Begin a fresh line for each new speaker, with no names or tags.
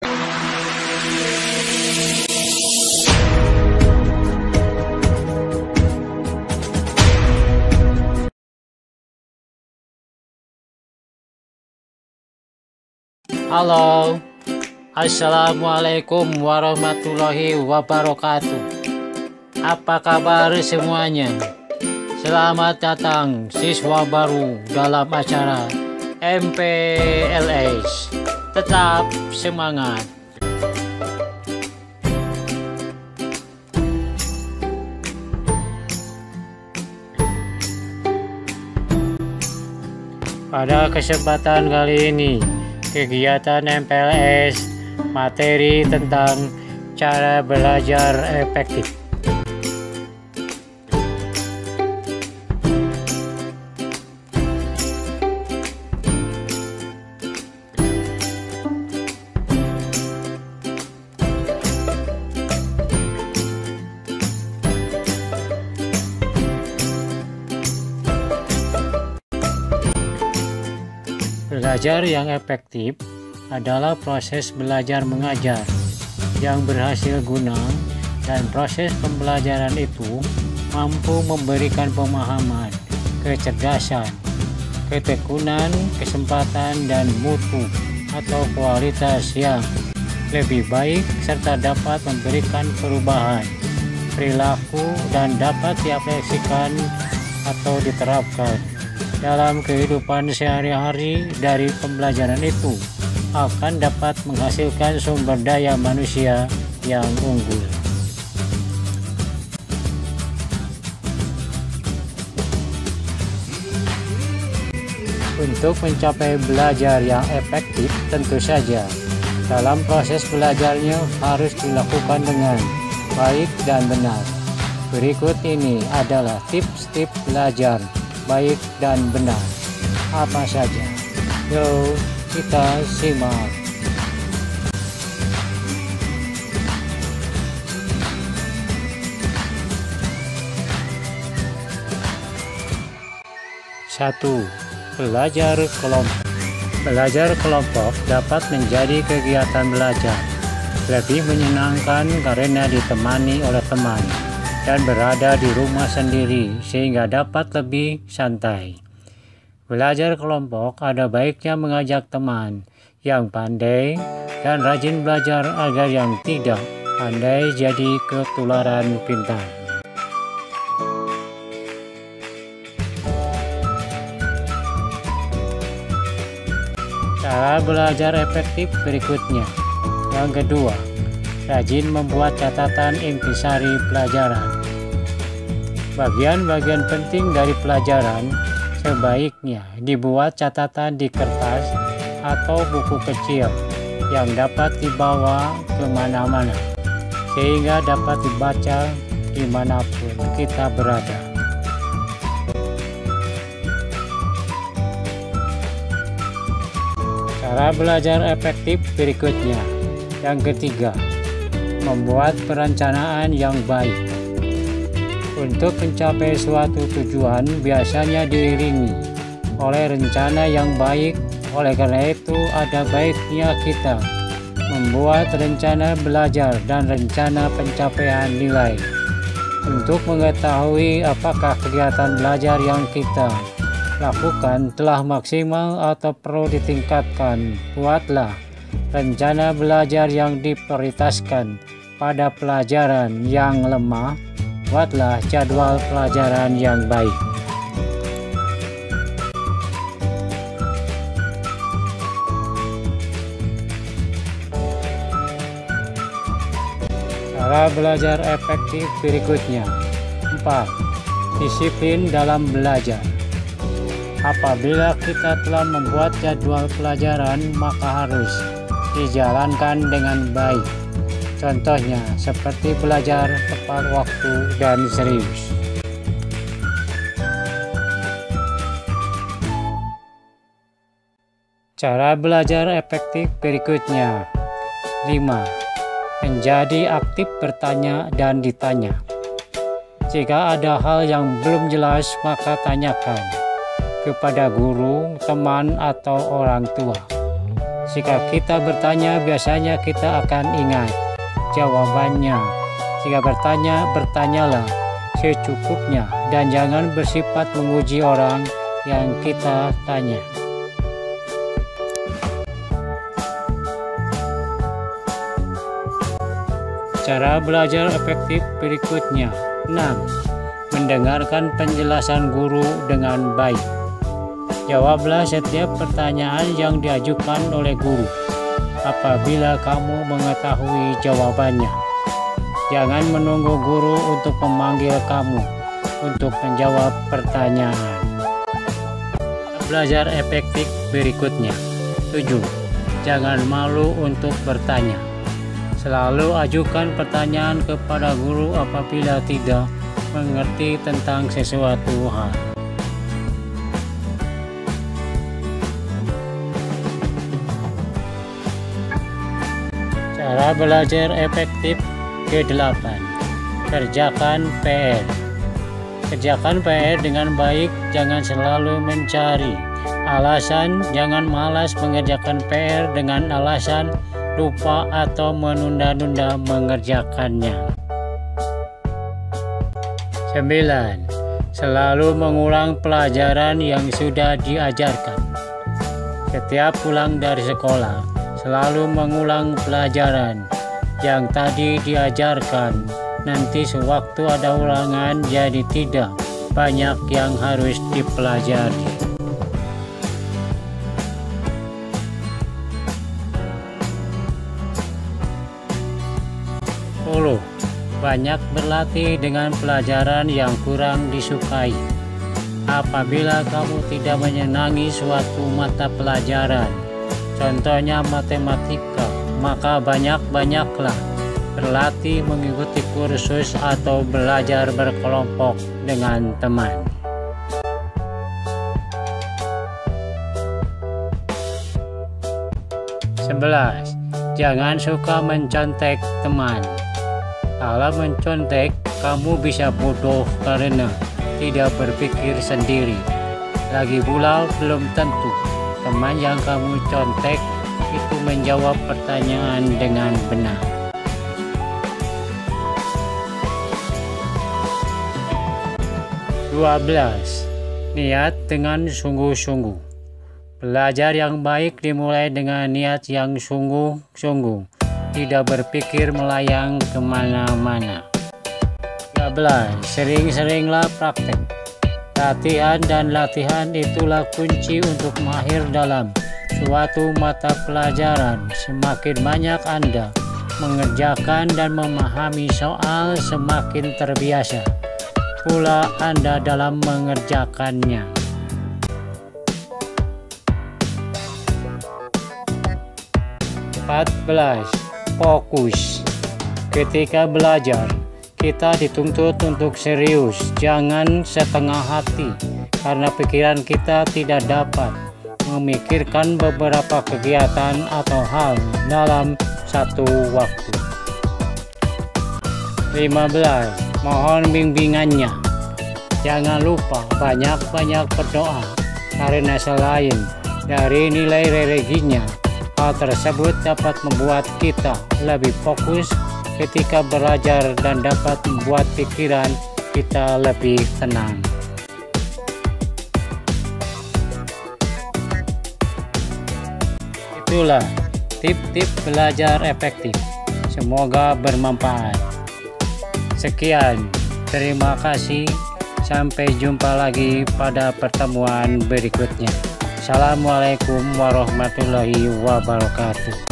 Halo, Assalamualaikum warahmatullahi wabarakatuh. Apa kabar semuanya? Selamat datang siswa baru dalam acara MPLS. Tetap semangat. Pada kesempatan kali ini, kegiatan MPLS materi tentang cara belajar efektif. Belajar yang efektif adalah proses belajar mengajar yang berhasil guna, dan proses pembelajaran itu mampu memberikan pemahaman, kecerdasan, ketekunan, kesempatan, dan mutu atau kualitas yang lebih baik, serta dapat memberikan perubahan perilaku dan dapat diaplikasikan atau diterapkan dalam kehidupan sehari-hari. Dari pembelajaran itu akan dapat menghasilkan sumber daya manusia yang unggul. Untuk mencapai belajar yang efektif, tentu saja dalam proses belajarnya harus dilakukan dengan baik dan benar. Berikut ini adalah tips-tips belajar baik dan benar. Apa saja? Yuk kita simak. Satu, belajar kelompok. Belajar kelompok dapat menjadi kegiatan belajar lebih menyenangkan karena ditemani oleh teman dan berada di rumah sendiri sehingga dapat lebih santai. Belajar kelompok ada baiknya mengajak teman yang pandai dan rajin belajar agar yang tidak pandai jadi ketularan pintar. Cara belajar efektif berikutnya. Yang kedua, rajin membuat catatan intisari pelajaran. Bagian-bagian penting dari pelajaran sebaiknya dibuat catatan di kertas atau buku kecil yang dapat dibawa kemana-mana, sehingga dapat dibaca dimanapun kita berada. Cara belajar efektif berikutnya. Yang ketiga, membuat perencanaan yang baik. Untuk mencapai suatu tujuan biasanya diiringi oleh rencana yang baik. Oleh karena itu ada baiknya kita membuat rencana belajar dan rencana pencapaian nilai. Untuk mengetahui apakah kegiatan belajar yang kita lakukan telah maksimal atau perlu ditingkatkan, buatlah rencana belajar yang diprioritaskan pada pelajaran yang lemah. Buatlah jadwal pelajaran yang baik. Cara belajar efektif berikutnya. 4. Disiplin dalam belajar. Apabila kita telah membuat jadwal pelajaran, maka harus dijalankan dengan baik. Contohnya seperti belajar tepat waktu dan serius. Cara belajar efektif berikutnya. 5. Menjadi aktif bertanya dan ditanya. Jika ada hal yang belum jelas, maka tanyakan kepada guru, teman, atau orang tua. Jika kita bertanya, biasanya kita akan ingat jawabannya. Jika bertanya, bertanyalah secukupnya dan jangan bersifat menguji orang yang kita tanya. Cara belajar efektif berikutnya. 6. Mendengarkan penjelasan guru dengan baik. Jawablah setiap pertanyaan yang diajukan oleh guru apabila kamu mengetahui jawabannya. Jangan menunggu guru untuk memanggil kamu untuk menjawab pertanyaan. Belajar efektif berikutnya. 7. Jangan malu untuk bertanya. Selalu ajukan pertanyaan kepada guru apabila tidak mengerti tentang sesuatu hal. Cara belajar efektif ke-8. Kerjakan PR. Kerjakan PR dengan baik, jangan selalu mencari alasan. Jangan malas mengerjakan PR dengan alasan lupa atau menunda-nunda mengerjakannya. 9. Selalu mengulang pelajaran yang sudah diajarkan. Setiap pulang dari sekolah, selalu mengulang pelajaran yang tadi diajarkan. Nanti sewaktu ada ulangan, jadi tidak banyak yang harus dipelajari. 10. Banyak berlatih dengan pelajaran yang kurang disukai. Apabila kamu tidak menyenangi suatu mata pelajaran, contohnya matematika, maka banyak-banyaklah berlatih mengikuti kursus atau belajar berkelompok dengan teman. 11. Jangan suka mencontek teman. Kalau mencontek, kamu bisa bodoh karena tidak berpikir sendiri. Lagi pula belum tentu teman yang kamu contek itu menjawab pertanyaan dengan benar. 12. Niat dengan sungguh-sungguh. Belajar yang baik dimulai dengan niat yang sungguh-sungguh, tidak berpikir melayang kemana-mana. 13. Sering-seringlah praktek. Latihan dan latihan itulah kunci untuk mahir dalam suatu mata pelajaran. Semakin banyak Anda mengerjakan dan memahami soal, semakin terbiasa pula Anda dalam mengerjakannya. 14. Fokus. Ketika belajar, kita dituntut untuk serius, jangan setengah hati, karena pikiran kita tidak dapat memikirkan beberapa kegiatan atau hal dalam satu waktu. 15. Mohon bimbingannya. Jangan lupa banyak-banyak berdoa, karena selain dari nilai religinya, hal tersebut dapat membuat kita lebih fokus ketika belajar dan dapat membuat pikiran kita lebih tenang. Itulah tip-tip belajar efektif. Semoga bermanfaat. Sekian, terima kasih. Sampai jumpa lagi pada pertemuan berikutnya. Assalamualaikum warahmatullahi wabarakatuh.